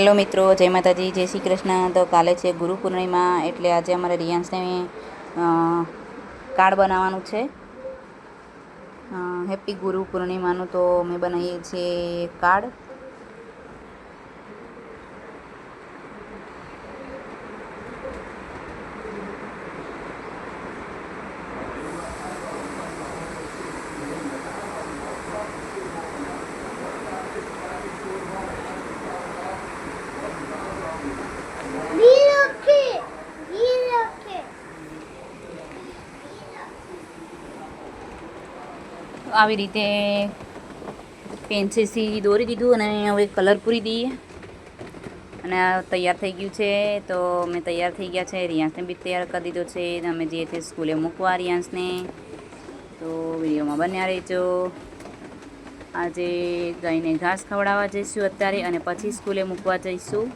Hello મિત્રો, જય માતાજી, જય શ્રી કૃષ્ણ। તો કાલે છે ગુરુ પૂર્ણિમા, એટલે આજે અમારે રિયાન્સને કાર્ડ બનાવવાનું છે। હેપી ગુરુ પૂર્ણિમાનું તો અમે બનાવીએ છીએ કાર્ડ। આવી રીતે પેન્સિલથી દોરી દીધું અને હવે કલર પૂરી દઈએ અને આ તૈયાર થઈ ગયું છે। તો અમે તૈયાર થઈ ગયા છે, રિયાન્સને બી તૈયાર કરી દીધો છે। અમે જઈએ છીએ સ્કૂલે મૂકવા રિયાન્સને, તો વિડીયોમાં બન્યા રહેજો। આજે ગાયને ઘાસ ખવડાવવા જઈશું અત્યારે, અને પછી સ્કૂલે મૂકવા જઈશું।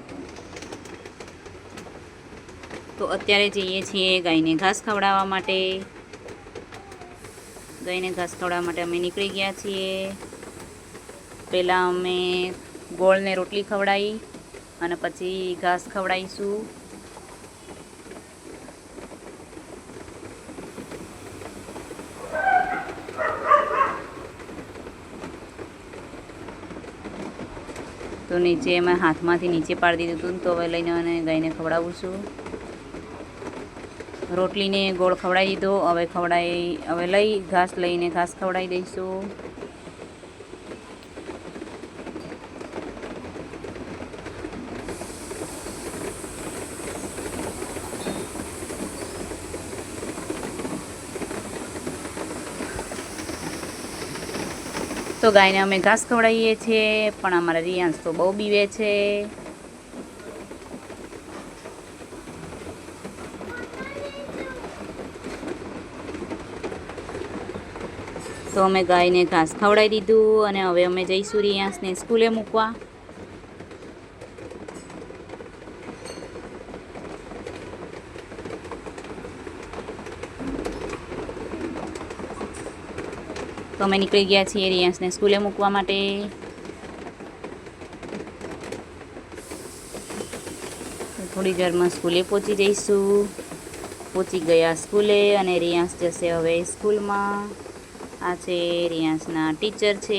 તો અત્યારે જઈએ છીએ ગાયને ઘાસ ખવડાવવા માટે। ગાયને ઘાસ ખવડાવવા માટે અમે નીકળી ગયા છીએ। પહેલાં અમે ગોળને રોટલી ખવડાવી અને પછી ઘાસ ખવડાવીશું। તો નીચે એમાં હાથમાંથી નીચે પાડી દીધું હતું, તો હવે લઈને અને ગાયને ખવડાવું છું। રોટલીને ગોળ ખવડાવી દીધો, હવે લઈ ઘાસ લઈને ઘાસ ખવડાવી દઈશું। તો ગાયને અમે ઘાસ ખવડાવીએ છીએ, પણ અમારા રિયાન્સ તો બહુ બીવે છે। તો અમે ગાયને ઘાસ ખવડાવી દીધું અને હવે અમે જઈશું રિયાન્સને સ્કૂલે મૂકવા। તો અમે નીકળી ગયા છીએ રિયાન્સને સ્કૂલે મૂકવા માટે। થોડી વારમાં સ્કૂલે પહોંચી જઈશું। પહોંચી ગયા સ્કૂલે અને રિયાન્સ જશે હવે સ્કૂલમાં। આ છે રિયાન્સના ટીચર છે।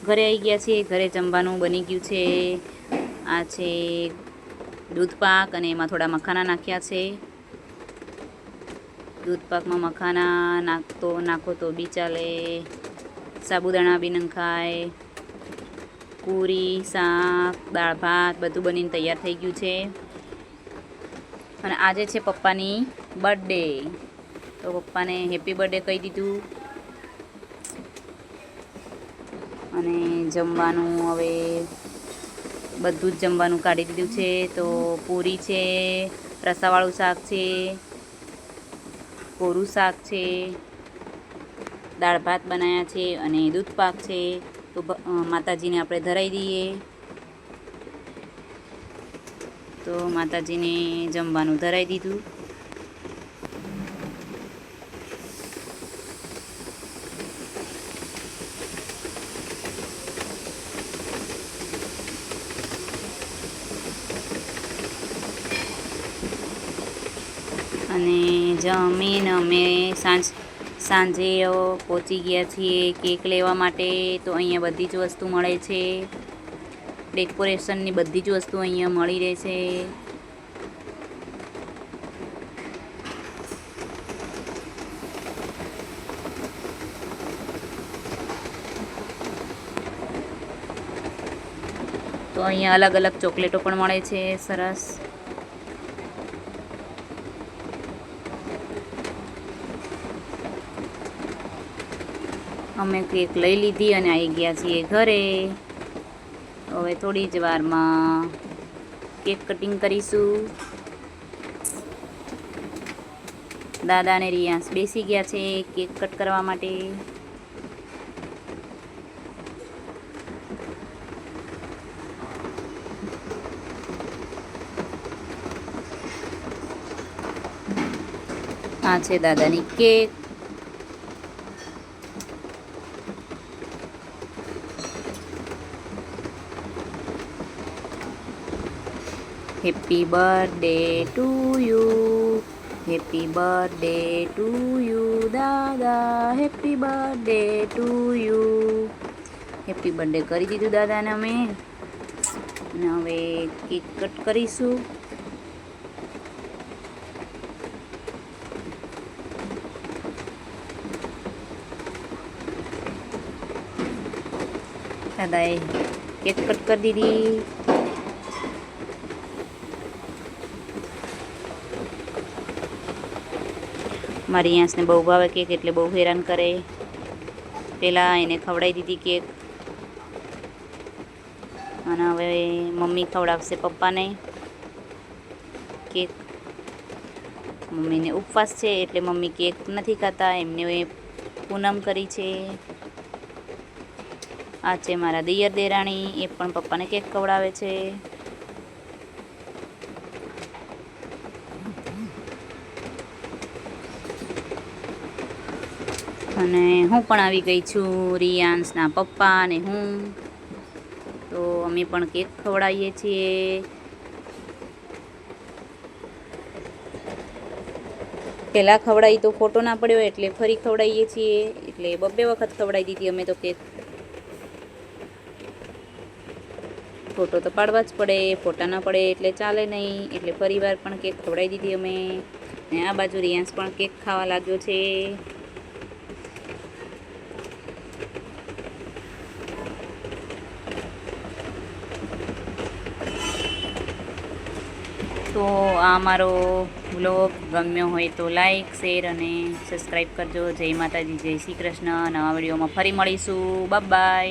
ઘરે આવી ગયા છીએ, ઘરે જમવાનું બની ગયું છે। આ છે દૂધ પાક અને એમાં થોડા મખાના નાખ્યા છે। દૂધ પાકમાં મખાના નાખો તો બી ચાલે, સાબુદાણા બી નખાય, પૂરી, શાક, દાળ ભાત બધું બનીને તૈયાર થઈ ગયું છે। અને આજે છે પપ્પાની બર્થડે, તો પપ્પાને હેપી બર્થડે કહી દીધું। અને જમવાનું હવે બધું જ જમવાનું કાઢી દીધું છે। તો પૂરી છે, રસાવાળું શાક છે, કોરું શાક છે, દાળ ભાત બનાવ્યા છે અને દૂધ પાક છે। તો માતાજીને આપણે ધરાવી દઈએ। તો માતાજીને જમવાનું ધરાવી દીધું। અને જમીને અમે સાંજે પહોંચી ગયા છીએ કેક લેવા માટે। તો અહીંયા બધી જ વસ્તુ મળે છે, ડેકોરેશનની બધી જ વસ્તુ અહીંયા મળી રહે છે। તો અહીંયા અલગ અલગ ચોકલેટો પણ મળે છે, સરસ। અમે કેક લઈ લીધી અને આવી ગયા છીએ ઘરે। હવે થોડી જ વારમાં કેક કટિંગ કરીશું। દાદા અને રિયાન્સ બેસી ગયા છે કેક કટ કરવા માટે। આ છે દાદાની cake. Happy birthday to you, happy birthday to you દાદા, happy birthday to you. Happy birthday કરી દીધું દાદાને અમે. અને હવે કેક કટ કરીશું. દાદાએ કેક કટ કરી દીધી. મારી યાંસને બહુ ભાવે કેક, એટલે બહુ હેરાન કરે. પહેલાં એને ખવડાવી દીધી કેક, અને હવે મમ્મી ખવડાવશે પપ્પાને કેક. મમ્મીને ઉપવાસ છે એટલે મમ્મી કેક નથી ખાતા, એમને પૂનમ કરી છે. આ છે મારા દિયર દેરાણી, એ પણ પપ્પાને કેક ખવડાવે છે. અને હું પણ આવી ગઈ છું, રિયાન્સના પપ્પા અને હું. તો અમે પણ કેક ખવડાવીએ છીએ. પહેલાં ખવડાવી તો ફોટો ના પડ્યો એટલે ફરી ખવડાવીએ છીએ, એટલે બબ્બે વખત ખવડાવી દીધી અમે તો કેક. ફોટો તો પાડવા જ પડે, ફોટા ના પડે એટલે ચાલે નહીં, એટલે ફરીવાર પણ કેક ખવડાવી દીધી અમે. ને આ બાજુ રિયાન્સ પણ કેક ખાવા લાગ્યો છે. તો આ મારો વ્લોગ ગમ્યો હોય તો લાઈક, શેર અને સબસ્ક્રાઈબ કરજો. જય માતાજી, જય શ્રી કૃષ્ણ. નવા વિડીયોમાં ફરી મળીશું. Bye bye.